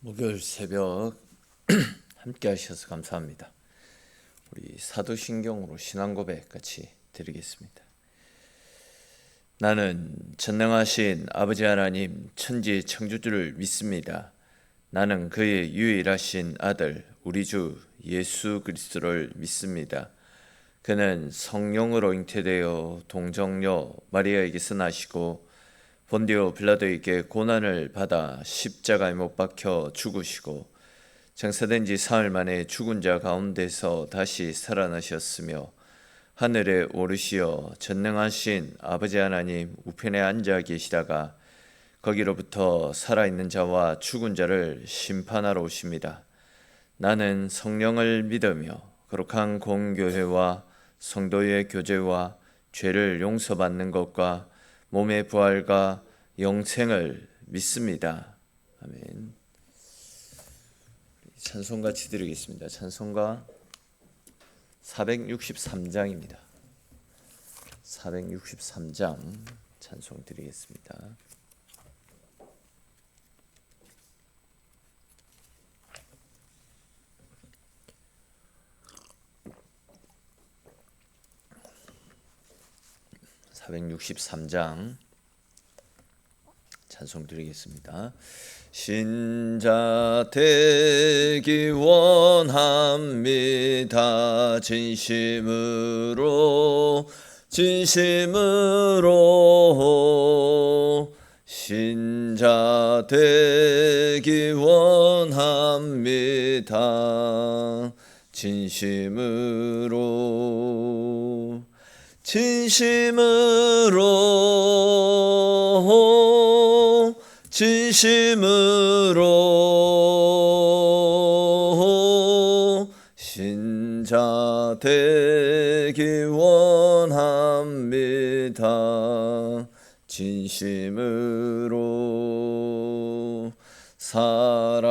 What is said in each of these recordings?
목요일 새벽 함께 하셔서 감사합니다. 우리 사도신경으로 신앙 고백 같이 드리겠습니다. 나는 전능하신 아버지 하나님 천지 창조주를 믿습니다. 나는 그의 유일하신 아들 우리 주 예수 그리스도를 믿습니다. 그는 성령으로 잉태되어 동정녀 마리아에게서 나시고 본디오 빌라도에게 고난을 받아 십자가에 못 박혀 죽으시고 장사된 지 사흘 만에 죽은 자 가운데서 다시 살아나셨으며 하늘에 오르시어 전능하신 아버지 하나님 우편에 앉아 계시다가 거기로부터 살아있는 자와 죽은 자를 심판하러 오십니다. 나는 성령을 믿으며 거룩한 공교회와 성도의 교제와 죄를 용서받는 것과 몸의 부활과 영생을 믿습니다. 아멘. 찬송 같이 드리겠습니다. 찬송가 463장입니다. 463장 찬송 드리겠습니다. (463장) 찬송 드리겠습니다. 신자 되기 원합니다. 진심으로 신자 되기 원합니다. 진심으로 신자 되기 원합니다. 진심으로 사랑하기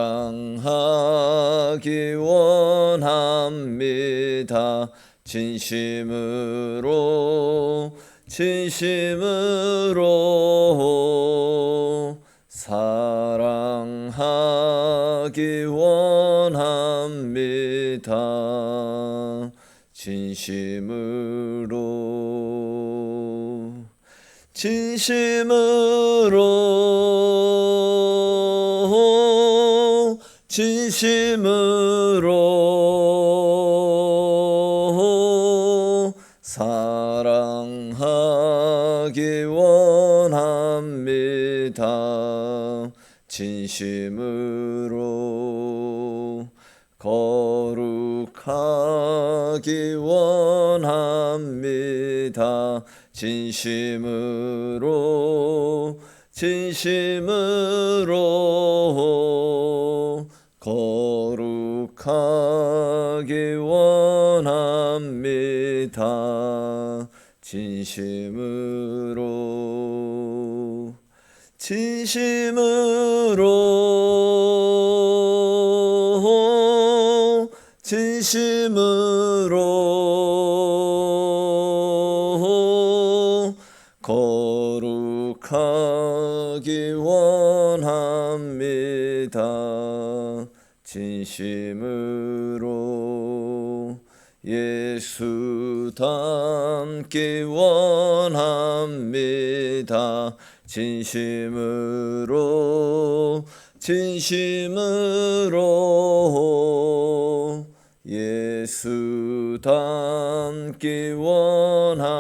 원합니다. 진심으로 사랑하기 원합니다. 진심으로 사랑하기 원합니다. 진심으로 거룩하기 원합니다. 진심으로 거룩하기 원합니다. 진심으로 거룩하기 원합니다. 진심으로 예수 닮기 원합니다. 진심으로 예수 닮기 원합니다.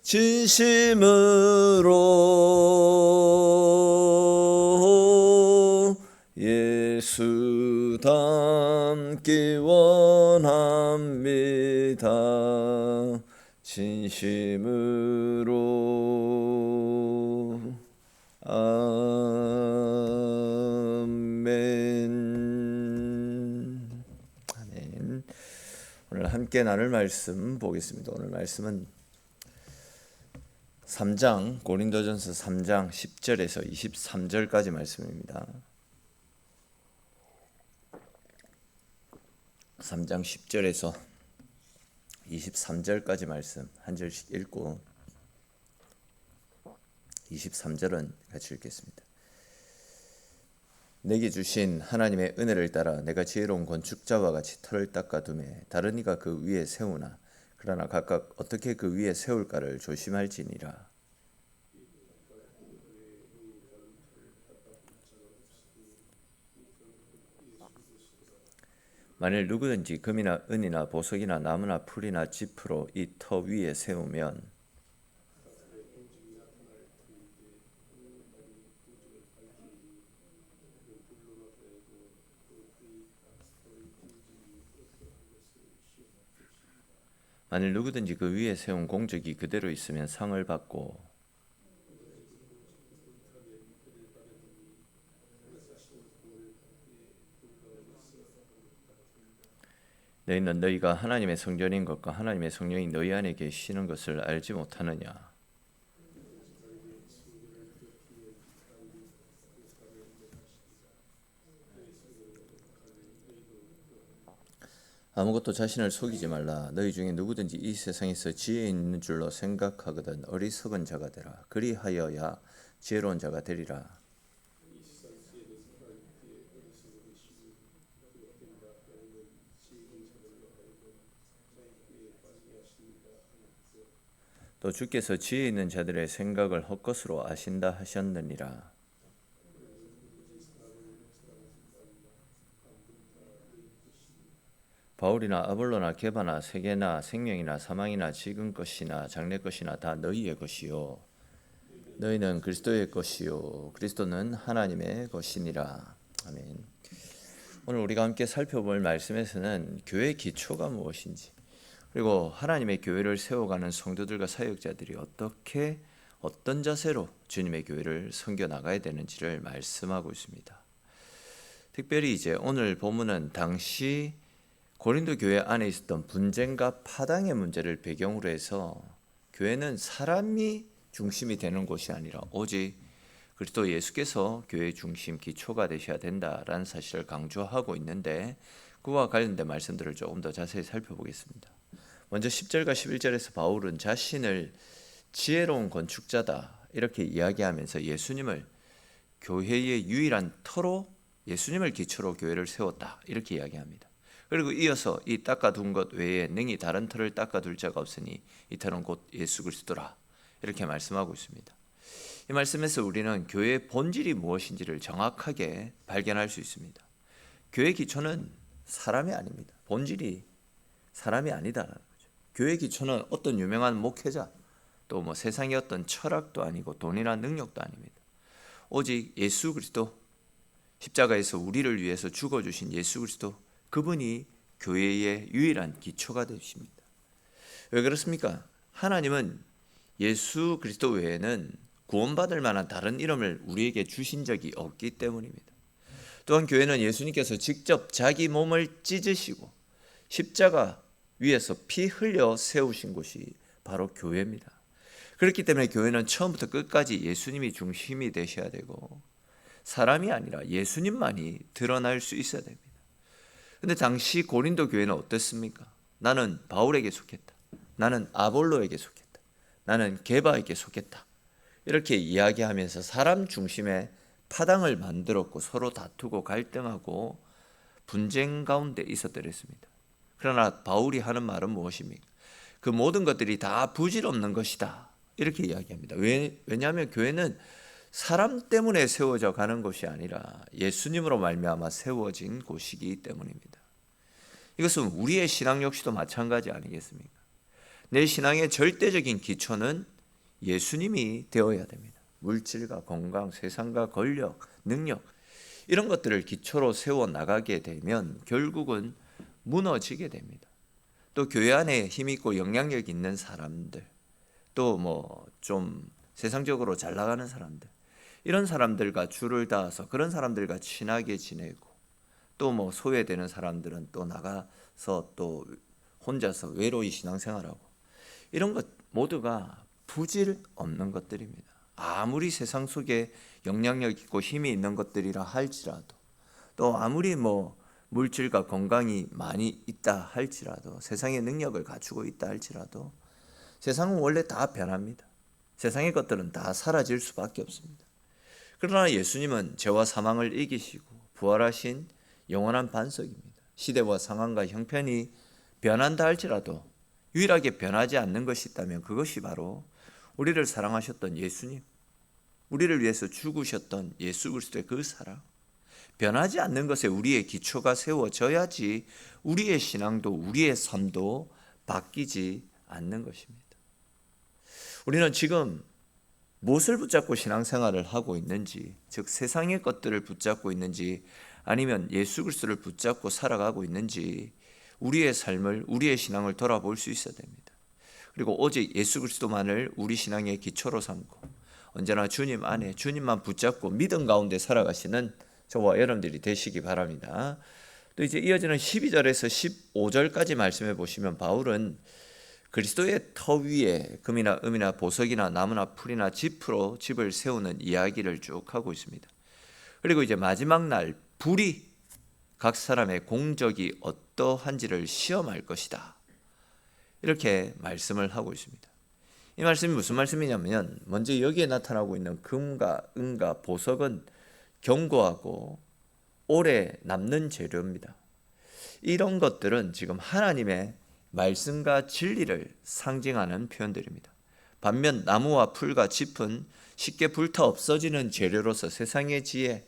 진심으로 예수 닮기 원합니다. 진심으로 아멘. 아멘. 오늘 함께 나눌 말씀 보겠습니다. 오늘 말씀은 3장 고린도전서 3장 10절에서 23절까지 말씀입니다. 3장 10절에서 23절까지 말씀 한 절씩 읽고 23절은 같이 읽겠습니다. 내게 주신 하나님의 은혜를 따라 내가 지혜로운 건축자와 같이 터를 닦아두매 다른 이가 그 위에 세우나 그러나 각각 어떻게 그 위에 세울까를 조심할지니라. 만일 누구든지 금이나 은이나 보석이나 나무나 풀이나 짚으로 이 터 위에 세우면 만일 누구든지 그 위에 세운 공적이 그대로 있으면 상을 받고 너희는 너희가 하나님의 성전인 것과 하나님의 성령이 너희 안에 계시는 것을 알지 못하느냐. 아무것도 자신을 속이지 말라. 너희 중에 누구든지 이 세상에서 지혜 있는 줄로 생각하거든 어리석은 자가 되라. 그리하여야 지혜로운 자가 되리라. 또 주께서 지혜 있는 자들의 생각을 헛것으로 아신다 하셨느니라. 바울이나 아볼로나 게바나 세계나 생명이나 사망이나 지금 것이나 장래 것이나 다 너희의 것이요 너희는 그리스도의 것이요 그리스도는 하나님의 것이니라. 아멘. 오늘 우리가 함께 살펴볼 말씀에서는 교회의 기초가 무엇인지 그리고 하나님의 교회를 세워가는 성도들과 사역자들이 어떤 자세로 주님의 교회를 섬겨 나가야 되는지를 말씀하고 있습니다. 특별히 이제 오늘 본문은 당시 고린도 교회 안에 있었던 분쟁과 파당의 문제를 배경으로 해서 교회는 사람이 중심이 되는 곳이 아니라 오직 그리스도 예수께서 교회의 중심 기초가 되셔야 된다라는 사실을 강조하고 있는데 그와 관련된 말씀들을 조금 더 자세히 살펴보겠습니다. 먼저 10절과 11절에서 바울은 자신을 지혜로운 건축자다 이렇게 이야기하면서 예수님을 교회의 유일한 터로 예수님을 기초로 교회를 세웠다 이렇게 이야기합니다. 그리고 이어서 이 닦아둔 것 외에 능히 다른 터를 닦아둘 자가 없으니 이 터는 곧 예수 그리스도라 이렇게 말씀하고 있습니다. 이 말씀에서 우리는 교회의 본질이 무엇인지를 정확하게 발견할 수 있습니다. 교회의 기초는 사람이 아닙니다. 본질이 사람이 아니다라는 거죠. 교회의 기초는 어떤 유명한 목회자 또 뭐 세상의 어떤 철학도 아니고 돈이나 능력도 아닙니다. 오직 예수 그리스도 십자가에서 우리를 위해서 죽어주신 예수 그리스도 그분이 교회의 유일한 기초가 되십니다. 왜 그렇습니까? 하나님은 예수 그리스도 외에는 구원받을 만한 다른 이름을 우리에게 주신 적이 없기 때문입니다. 또한 교회는 예수님께서 직접 자기 몸을 찢으시고 십자가 위에서 피 흘려 세우신 곳이 바로 교회입니다. 그렇기 때문에 교회는 처음부터 끝까지 예수님이 중심이 되셔야 되고 사람이 아니라 예수님만이 드러날 수 있어야 됩니다. 근데 당시 고린도 교회는 어땠습니까? 나는 바울에게 속했다. 나는 아볼로에게 속했다. 나는 게바에게 속했다. 이렇게 이야기하면서 사람 중심의 파당을 만들었고 서로 다투고 갈등하고 분쟁 가운데 있었더랬습니다. 그러나 바울이 하는 말은 무엇입니까? 그 모든 것들이 다 부질없는 것이다. 이렇게 이야기합니다. 왜냐하면 교회는 사람 때문에 세워져 가는 곳이 아니라 예수님으로 말미암아 세워진 곳이기 때문입니다. 이것은 우리의 신앙 역시도 마찬가지 아니겠습니까? 내 신앙의 절대적인 기초는 예수님이 되어야 됩니다. 물질과 건강, 세상과 권력, 능력 이런 것들을 기초로 세워 나가게 되면 결국은 무너지게 됩니다. 또 교회 안에 힘 있고 영향력 있는 사람들 또 뭐 좀 세상적으로 잘 나가는 사람들 이런 사람들과 줄을 닿아서 그런 사람들과 친하게 지내고 또 뭐 소외되는 사람들은 또 나가서 또 혼자서 외로이 신앙생활하고 이런 것 모두가 부질 없는 것들입니다. 아무리 세상 속에 영향력 있고 힘이 있는 것들이라 할지라도 또 아무리 뭐 물질과 건강이 많이 있다 할지라도, 세상의 능력을 갖추고 있다 할지라도 세상은 원래 다 변합니다. 세상의 것들은 다 사라질 수밖에 없습니다. 그러나 예수님은 죄와 사망을 이기시고 부활하신 영원한 반석입니다. 시대와 상황과 형편이 변한다 할지라도 유일하게 변하지 않는 것이 있다면 그것이 바로 우리를 사랑하셨던 예수님, 우리를 위해서 죽으셨던 예수 그리스도의 그 사랑, 변하지 않는 것에 우리의 기초가 세워져야지 우리의 신앙도 우리의 삶도 바뀌지 않는 것입니다. 우리는 지금 무엇을 붙잡고 신앙생활을 하고 있는지, 즉 세상의 것들을 붙잡고 있는지 아니면 예수 그리스도를 붙잡고 살아가고 있는지 우리의 삶을, 우리의 신앙을 돌아볼 수 있어야 됩니다. 그리고 오직 예수 그리스도만을 우리 신앙의 기초로 삼고 언제나 주님 안에 주님만 붙잡고 믿음 가운데 살아가시는 저와 여러분들이 되시기 바랍니다. 또 이제 이어지는 12절에서 15절까지 말씀해 보시면 바울은 그리스도의 터 위에 금이나 은이나 보석이나 나무나 풀이나 짚으로 집을 세우는 이야기를 쭉 하고 있습니다. 그리고 이제 마지막 날 불이 각 사람의 공적이 어떠한지를 시험할 것이다, 이렇게 말씀을 하고 있습니다. 이 말씀이 무슨 말씀이냐면, 먼저 여기에 나타나고 있는 금과 은과 보석은 견고하고 오래 남는 재료입니다. 이런 것들은 지금 하나님의 말씀과 진리를 상징하는 표현들입니다. 반면 나무와 풀과 짚은 쉽게 불타 없어지는 재료로서 세상의 지혜,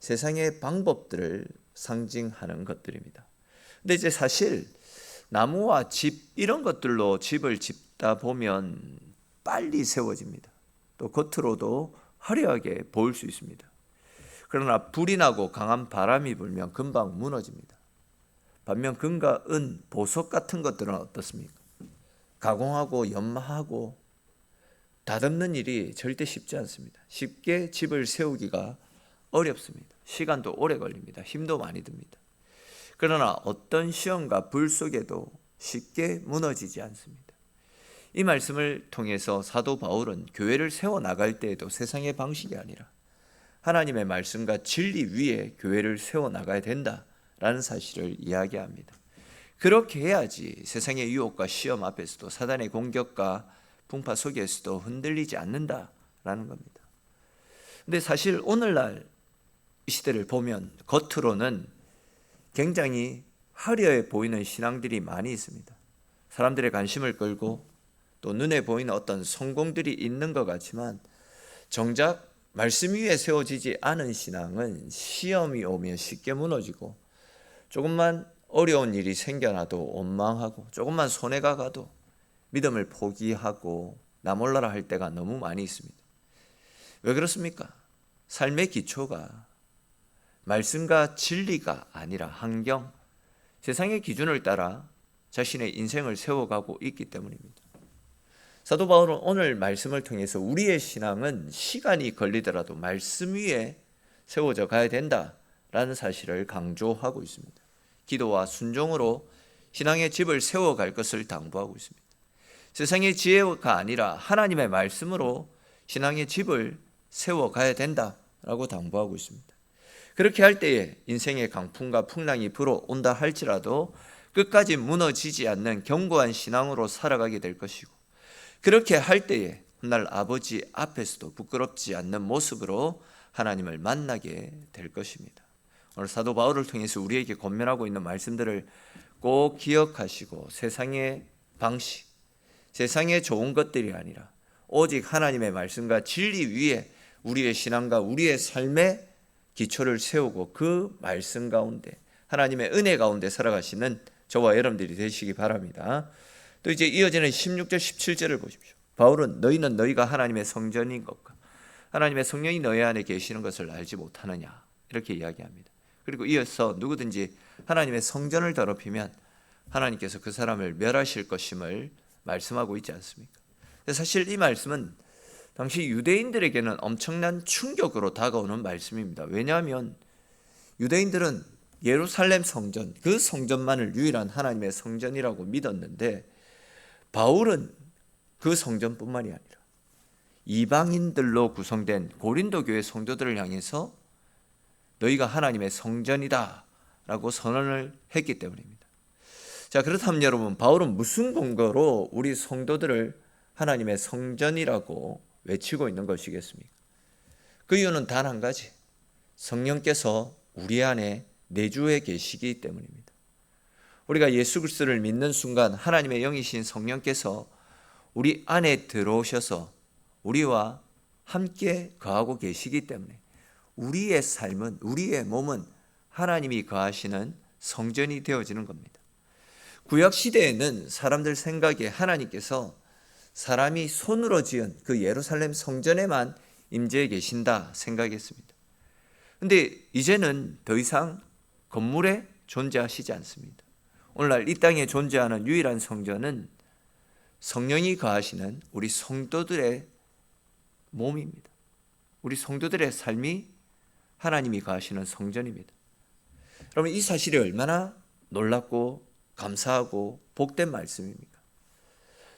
세상의 방법들을 상징하는 것들입니다. 근데 이제 사실 나무와 집, 이런 것들로 집을 짓다 보면 빨리 세워집니다. 또 겉으로도 화려하게 보일 수 있습니다. 그러나 불이 나고 강한 바람이 불면 금방 무너집니다. 반면 금과 은, 보석 같은 것들은 어떻습니까? 가공하고 연마하고 다듬는 일이 절대 쉽지 않습니다. 쉽게 집을 세우기가 어렵습니다. 시간도 오래 걸립니다. 힘도 많이 듭니다. 그러나 어떤 시험과 불 속에도 쉽게 무너지지 않습니다. 이 말씀을 통해서 사도 바울은 교회를 세워나갈 때에도 세상의 방식이 아니라 하나님의 말씀과 진리 위에 교회를 세워나가야 된다라는 사실을 이야기합니다. 그렇게 해야지 세상의 유혹과 시험 앞에서도 사단의 공격과 풍파 속에서도 흔들리지 않는다라는 겁니다. 근데 사실 오늘날 이 시대를 보면 겉으로는 굉장히 화려해 보이는 신앙들이 많이 있습니다. 사람들의 관심을 끌고 또 눈에 보이는 어떤 성공들이 있는 것 같지만 정작 말씀 위에 세워지지 않은 신앙은 시험이 오면 쉽게 무너지고 조금만 어려운 일이 생겨나도 원망하고 조금만 손해가 가도 믿음을 포기하고 나 몰라라 할 때가 너무 많이 있습니다. 왜 그렇습니까? 삶의 기초가 말씀과 진리가 아니라 환경, 세상의 기준을 따라 자신의 인생을 세워가고 있기 때문입니다. 사도 바울은 오늘 말씀을 통해서 우리의 신앙은 시간이 걸리더라도 말씀 위에 세워져 가야 된다라는 사실을 강조하고 있습니다. 기도와 순종으로 신앙의 집을 세워갈 것을 당부하고 있습니다. 세상의 지혜가 아니라 하나님의 말씀으로 신앙의 집을 세워가야 된다라고 당부하고 있습니다. 그렇게 할 때에 인생의 강풍과 풍랑이 불어온다 할지라도 끝까지 무너지지 않는 견고한 신앙으로 살아가게 될 것이고, 그렇게 할 때에 훗날 아버지 앞에서도 부끄럽지 않는 모습으로 하나님을 만나게 될 것입니다. 오늘 사도 바울을 통해서 우리에게 권면하고 있는 말씀들을 꼭 기억하시고 세상의 방식, 세상의 좋은 것들이 아니라 오직 하나님의 말씀과 진리 위에 우리의 신앙과 우리의 삶의 기초를 세우고 그 말씀 가운데 하나님의 은혜 가운데 살아가시는 저와 여러분들이 되시기 바랍니다. 또 이제 이어지는 16절 17절을 보십시오. 바울은 너희는 너희가 하나님의 성전인 것과 하나님의 성령이 너희 안에 계시는 것을 알지 못하느냐, 이렇게 이야기합니다. 그리고 이어서 누구든지 하나님의 성전을 더럽히면 하나님께서 그 사람을 멸하실 것임을 말씀하고 있지 않습니까? 사실 이 말씀은 당시 유대인들에게는 엄청난 충격으로 다가오는 말씀입니다. 왜냐하면 유대인들은 예루살렘 성전, 그 성전만을 유일한 하나님의 성전이라고 믿었는데 바울은 그 성전뿐만이 아니라 이방인들로 구성된 고린도 교회 성도들을 향해서 너희가 하나님의 성전이다 라고 선언을 했기 때문입니다. 자, 그렇다면 여러분, 바울은 무슨 근거로 우리 성도들을 하나님의 성전이라고 외치고 있는 것이겠습니까? 그 이유는 단 한 가지, 성령께서 우리 안에 내주해 계시기 때문입니다. 우리가 예수 그리스도를 믿는 순간 하나님의 영이신 성령께서 우리 안에 들어오셔서 우리와 함께 거하고 계시기 때문에 우리의 삶은, 우리의 몸은 하나님이 거하시는 성전이 되어지는 겁니다. 구약 시대에는 사람들 생각에 하나님께서 사람이 손으로 지은 그 예루살렘 성전에만 임재해 계신다 생각했습니다. 그런데 이제는 더 이상 건물에 존재하시지 않습니다. 오늘날 이 땅에 존재하는 유일한 성전은 성령이 거하시는 우리 성도들의 몸입니다. 우리 성도들의 삶이 하나님이 거하시는 성전입니다. 여러분, 이 사실이 얼마나 놀랍고 감사하고 복된 말씀입니까?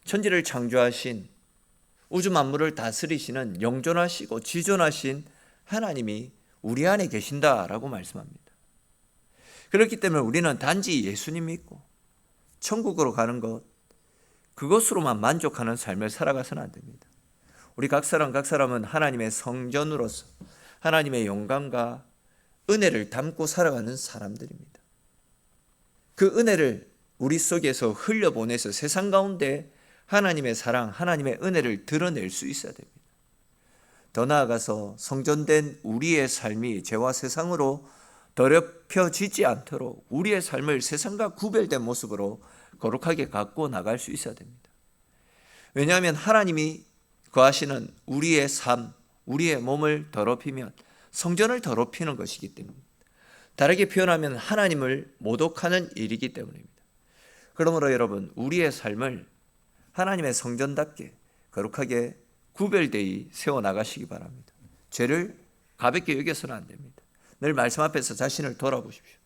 천지를 창조하신, 우주 만물을 다스리시는 영존하시고 지존하신 하나님이 우리 안에 계신다라고 말씀합니다. 그렇기 때문에 우리는 단지 예수님 믿고 천국으로 가는 것, 그것으로만 만족하는 삶을 살아가서는 안 됩니다. 우리 각 사람은 하나님의 성전으로서 하나님의 영광과 은혜를 담고 살아가는 사람들입니다. 그 은혜를 우리 속에서 흘려보내서 세상 가운데 하나님의 사랑, 하나님의 은혜를 드러낼 수 있어야 됩니다. 더 나아가서 성전된 우리의 삶이 죄와 세상으로 더럽혀지지 않도록 우리의 삶을 세상과 구별된 모습으로 거룩하게 갖고 나갈 수 있어야 됩니다. 왜냐하면 하나님이 거하시는 우리의 삶, 우리의 몸을 더럽히면 성전을 더럽히는 것이기 때문입니다. 다르게 표현하면 하나님을 모독하는 일이기 때문입니다. 그러므로 여러분, 우리의 삶을 하나님의 성전답게 거룩하게 구별되이 세워나가시기 바랍니다. 죄를 가볍게 여겨서는 안 됩니다. 늘 말씀 앞에서 자신을 돌아보십시오.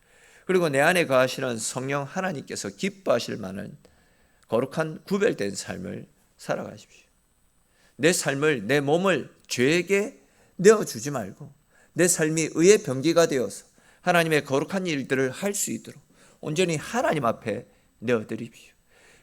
그리고 내 안에 거하시는 성령 하나님께서 기뻐하실 만한 거룩한 구별된 삶을 살아가십시오. 내 삶을, 내 몸을 죄에게 내어주지 말고 내 삶이 의의 병기가 되어서 하나님의 거룩한 일들을 할 수 있도록 온전히 하나님 앞에 내어드립시오.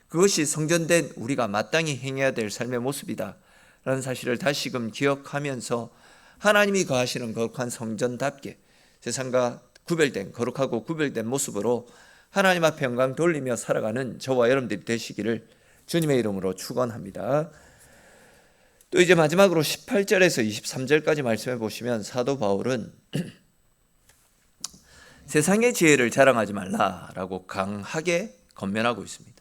그것이 성전된 우리가 마땅히 행해야 될 삶의 모습이다 라는 사실을 다시금 기억하면서 하나님이 거하시는 거룩한 성전답게 세상과 구별된, 거룩하고 구별된 모습으로 하나님 앞에 영광 돌리며 살아가는 저와 여러분들이 되시기를 주님의 이름으로 축원합니다. 또 이제 마지막으로 18절에서 23절까지 말씀해 보시면 사도 바울은 세상의 지혜를 자랑하지 말라라고 강하게 권면하고 있습니다.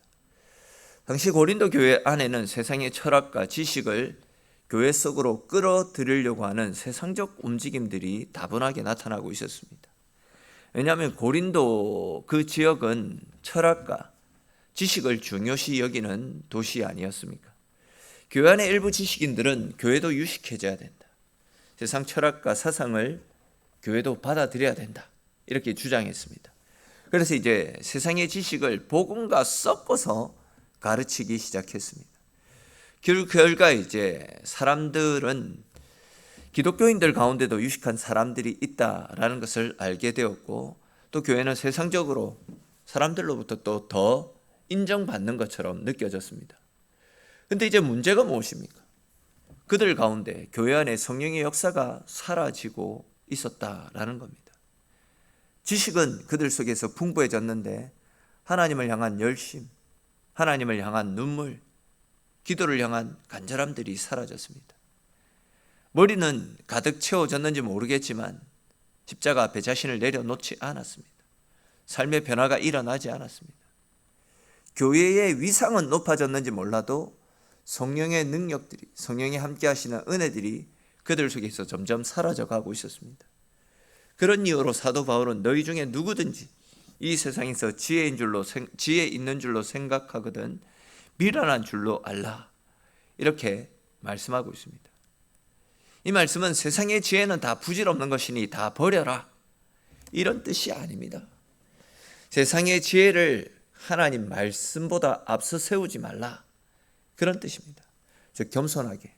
당시 고린도 교회 안에는 세상의 철학과 지식을 교회 속으로 끌어들이려고 하는 세상적 움직임들이 다분하게 나타나고 있었습니다. 왜냐하면 고린도 그 지역은 철학과 지식을 중요시 여기는 도시 아니었습니까? 교회 안의 일부 지식인들은 교회도 유식해져야 된다. 세상 철학과 사상을 교회도 받아들여야 된다. 이렇게 주장했습니다. 그래서 이제 세상의 지식을 복음과 섞어서 가르치기 시작했습니다. 결과 이제 사람들은 기독교인들 가운데도 유식한 사람들이 있다라는 것을 알게 되었고, 또 교회는 세상적으로 사람들로부터 또 더 인정받는 것처럼 느껴졌습니다. 그런데 이제 문제가 무엇입니까? 그들 가운데 교회 안에 성령의 역사가 사라지고 있었다라는 겁니다. 지식은 그들 속에서 풍부해졌는데 하나님을 향한 열심, 하나님을 향한 눈물, 기도를 향한 간절함들이 사라졌습니다. 머리는 가득 채워졌는지 모르겠지만 십자가 앞에 자신을 내려놓지 않았습니다. 삶의 변화가 일어나지 않았습니다. 교회의 위상은 높아졌는지 몰라도 성령의 능력들이, 성령이 함께 하시는 은혜들이 그들 속에서 점점 사라져가고 있었습니다. 그런 이유로 사도 바울은 너희 중에 누구든지 이 세상에서 지혜 있는 줄로 생각하거든 미련한 줄로 알라, 이렇게 말씀하고 있습니다. 이 말씀은 세상의 지혜는 다 부질없는 것이니 다 버려라, 이런 뜻이 아닙니다. 세상의 지혜를 하나님 말씀보다 앞서 세우지 말라, 그런 뜻입니다. 즉 겸손하게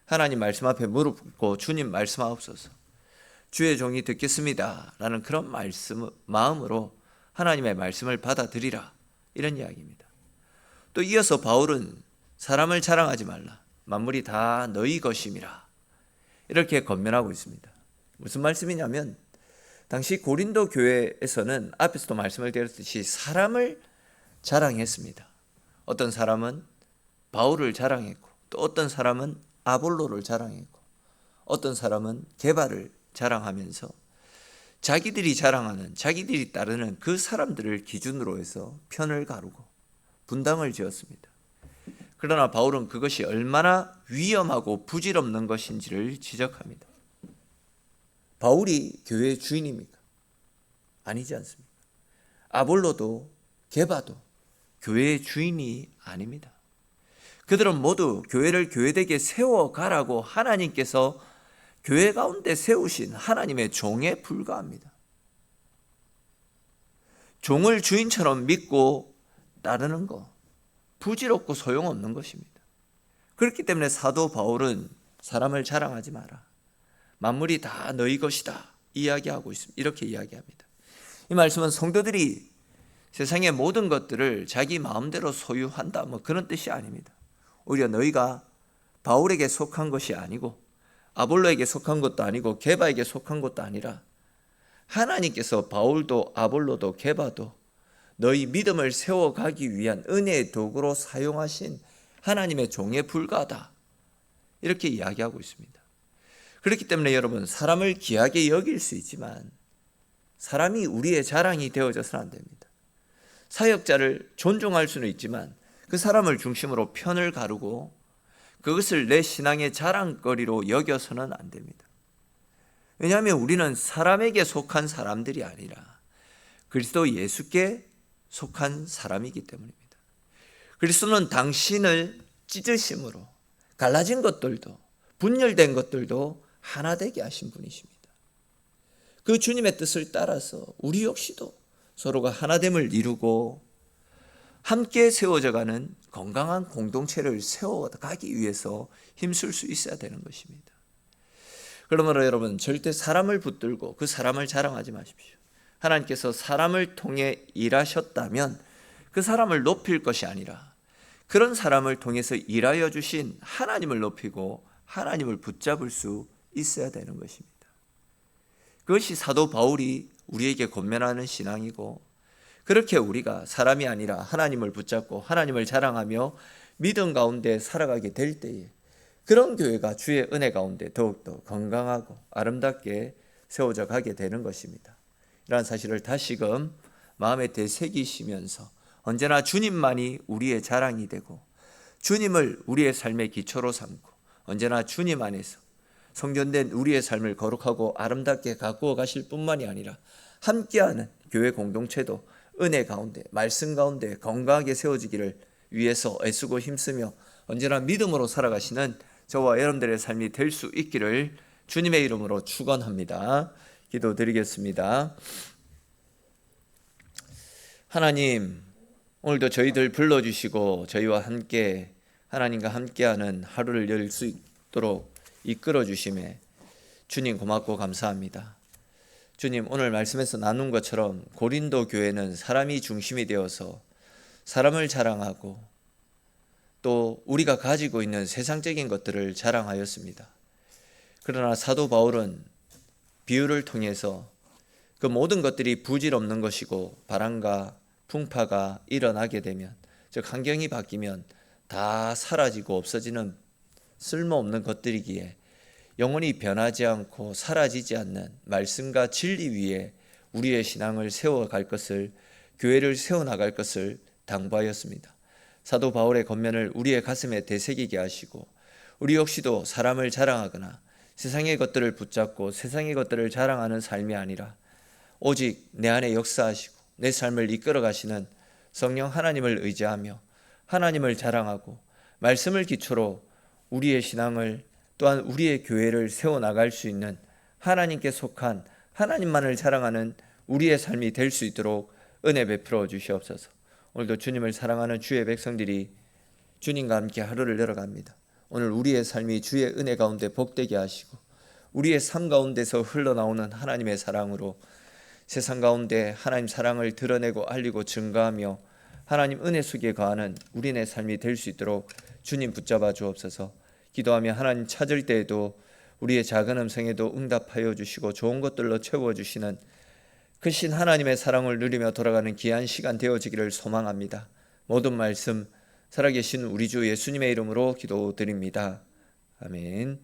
하나님 말씀 앞에 무릎 꿇고 주님 말씀하옵소서, 주의 종이 듣겠습니다 라는 그런 마음으로 하나님의 말씀을 받아들이라, 이런 이야기입니다. 또 이어서 바울은 사람을 자랑하지 말라, 만물이 다 너희 것임이라, 이렇게 권면하고 있습니다. 무슨 말씀이냐면 당시 고린도 교회에서는 앞에서도 말씀을 드렸듯이 사람을 자랑했습니다. 어떤 사람은 바울을 자랑했고, 또 어떤 사람은 아볼로를 자랑했고, 어떤 사람은 게바를 자랑하면서 자기들이 자랑하는, 자기들이 따르는 그 사람들을 기준으로 해서 편을 가르고 분당을 지었습니다. 그러나 바울은 그것이 얼마나 위험하고 부질없는 것인지를 지적합니다. 바울이 교회의 주인입니까? 아니지 않습니까? 아볼로도 게바도 교회의 주인이 아닙니다. 그들은 모두 교회를 교회되게 세워가라고 하나님께서 교회 가운데 세우신 하나님의 종에 불과합니다. 종을 주인처럼 믿고 따르는 것, 부질없고 소용없는 것입니다. 그렇기 때문에 사도 바울은 사람을 자랑하지 마라, 만물이 다 너희 것이다, 이야기하고 있습니다. 이렇게 이야기합니다. 이 말씀은 성도들이 세상의 모든 것들을 자기 마음대로 소유한다, 그런 뜻이 아닙니다. 오히려 너희가 바울에게 속한 것이 아니고 아볼로에게 속한 것도 아니고 게바에게 속한 것도 아니라 하나님께서 바울도 아볼로도 게바도 너희 믿음을 세워가기 위한 은혜의 도구로 사용하신 하나님의 종에 불과하다, 이렇게 이야기하고 있습니다. 그렇기 때문에 여러분, 사람을 귀하게 여길 수 있지만 사람이 우리의 자랑이 되어져서는 안 됩니다. 사역자를 존중할 수는 있지만 그 사람을 중심으로 편을 가르고 그것을 내 신앙의 자랑거리로 여겨서는 안 됩니다. 왜냐하면 우리는 사람에게 속한 사람들이 아니라 그리스도 예수께 속한 사람이기 때문입니다. 그리스도는 당신을 찢으심으로 갈라진 것들도, 분열된 것들도 하나 되게 하신 분이십니다. 그 주님의 뜻을 따라서 우리 역시도 서로가 하나됨을 이루고 함께 세워져가는 건강한 공동체를 세워가기 위해서 힘쓸 수 있어야 되는 것입니다. 그러므로 여러분, 절대 사람을 붙들고 그 사람을 자랑하지 마십시오. 하나님께서 사람을 통해 일하셨다면 그 사람을 높일 것이 아니라 그런 사람을 통해서 일하여 주신 하나님을 높이고 하나님을 붙잡을 수 있어야 되는 것입니다. 그것이 사도 바울이 우리에게 권면하는 신앙이고, 그렇게 우리가 사람이 아니라 하나님을 붙잡고 하나님을 자랑하며 믿음 가운데 살아가게 될 때에 그런 교회가 주의 은혜 가운데 더욱더 건강하고 아름답게 세워져 가게 되는 것입니다. 이러한 사실을 다시금 마음에 되새기시면서 언제나 주님만이 우리의 자랑이 되고 주님을 우리의 삶의 기초로 삼고 언제나 주님 안에서 성전된 우리의 삶을 거룩하고 아름답게 가꾸어 가실 뿐만이 아니라 함께하는 교회 공동체도 은혜 가운데, 말씀 가운데 건강하게 세워지기를 위해서 애쓰고 힘쓰며 언제나 믿음으로 살아가시는 저와 여러분들의 삶이 될 수 있기를 주님의 이름으로 축원합니다. 기도드리겠습니다. 하나님, 오늘도 저희들 불러주시고 저희와 함께 하나님과 함께하는 하루를 열 수 있도록 이끌어 주심에 주님 고맙고 감사합니다. 주님, 오늘 말씀에서 나눈 것처럼 고린도 교회는 사람이 중심이 되어서 사람을 자랑하고 또 우리가 가지고 있는 세상적인 것들을 자랑하였습니다. 그러나 사도 바울은 비유를 통해서 그 모든 것들이 부질없는 것이고 바람과 풍파가 일어나게 되면, 즉 환경이 바뀌면 다 사라지고 없어지는 쓸모없는 것들이기에 영원히 변하지 않고 사라지지 않는 말씀과 진리 위에 우리의 신앙을 세워갈 것을, 교회를 세워나갈 것을 당부하였습니다. 사도 바울의 권면을 우리의 가슴에 되새기게 하시고 우리 역시도 사람을 자랑하거나 세상의 것들을 붙잡고 세상의 것들을 자랑하는 삶이 아니라 오직 내 안에 역사하시고 내 삶을 이끌어 가시는 성령 하나님을 의지하며 하나님을 자랑하고 말씀을 기초로 우리의 신앙을 또한 우리의 교회를 세워나갈 수 있는 하나님께 속한 하나님만을 자랑하는 우리의 삶이 될 수 있도록 은혜 베풀어 주시옵소서. 오늘도 주님을 사랑하는 주의 백성들이 주님과 함께 하루를 열어갑니다. 오늘 우리의 삶이 주의 은혜 가운데 복되게 하시고 우리의 삶 가운데서 흘러나오는 하나님의 사랑으로 세상 가운데 하나님 사랑을 드러내고 알리고 증거하며 하나님 은혜 속에 거하는 우리네 삶이 될 수 있도록 주님 붙잡아 주옵소서. 기도하며 하나님 찾을 때에도 우리의 작은 음성에도 응답하여 주시고 좋은 것들로 채워주시는 크신 하나님의 사랑을 누리며 돌아가는 귀한 시간 되어지기를 소망합니다. 모든 말씀 살아계신 우리 주 예수님의 이름으로 기도드립니다. 아멘.